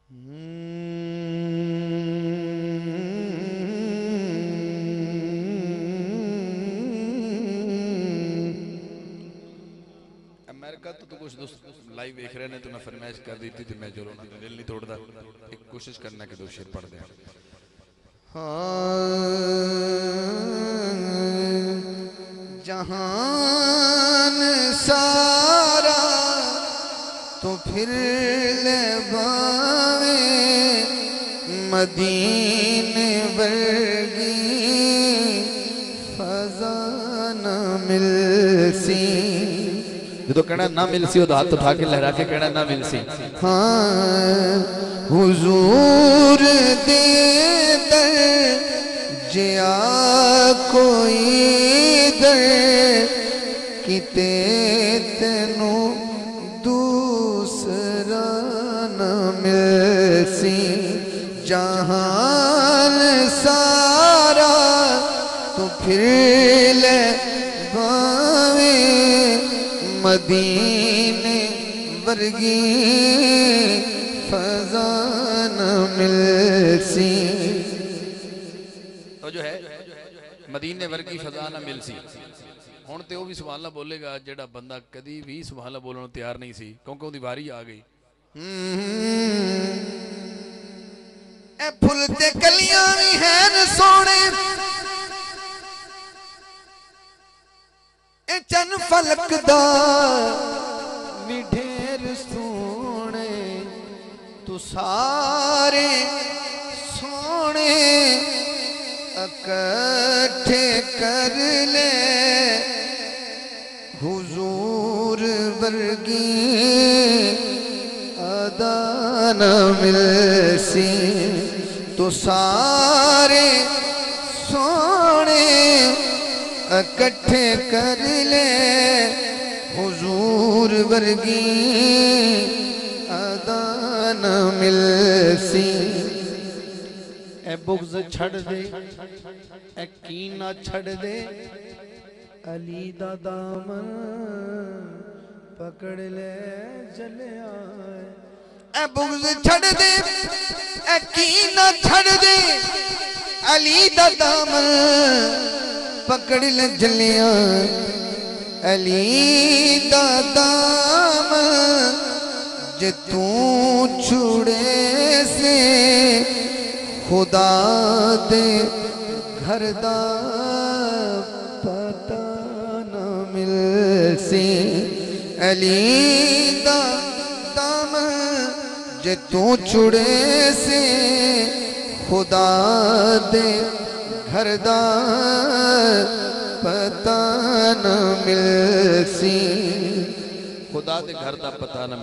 امریکہ تو کچھ دوست لائیو دیکھ رہے ہیں تو میں فرمائش کر دی تھی میں چلو نہ دل نہیں توڑ دا ایک کوشش کرنا کہ دو شعر پڑھ دیں جہان سارا تو پھر لے باویں مدینے ورگی فضا نہ مل سی جو تو کہنا نہ مل سی وہ ہاتھ اٹھا کے لہرا کے کہنا نہ مل سی ہاں حضور دے در جیا کوئی در کتے تینو دوسرا نہ مل سی جہان سارا تو پھر لے باویں مدینے ورگی فضا نہ مل سی تو جو ہے مدینے ورگی فضا نہ مل سی ہون تے وہ بھی سبحان اللہ بولے گا جڑا بندہ کدی بھی سبحان اللہ بولنا تیار نہیں سی کیونکہ وہ دی باری آ گئی اے پھل تے کلیاں بھی ہیں سونے اے چن فلک دا بھی ڈھیر سونے تو سارے سونے اکٹھے کر لے حضور ورگی ادا نہ مل سی تو سارے سونے اکٹھے کر لے حضور ورگی ادا نہ مل سی اے بغض چھڑ دے اے کینہ چھڑ دے علی دا دامن پکڑ لے چلے آئے اے بغض چھڑ دے اے کینہ چھڑ دے علی دا دامن پکڑ لے چلے آئے علی دا دامن جے تو چھوڑے سے خدا دے گھر دا پتہ نہ مل سی علی دا دامن جے تو چھڑے سے خدا دے گھر دا پتہ نہ مل سی خدا دے گھر دا پتہ نہ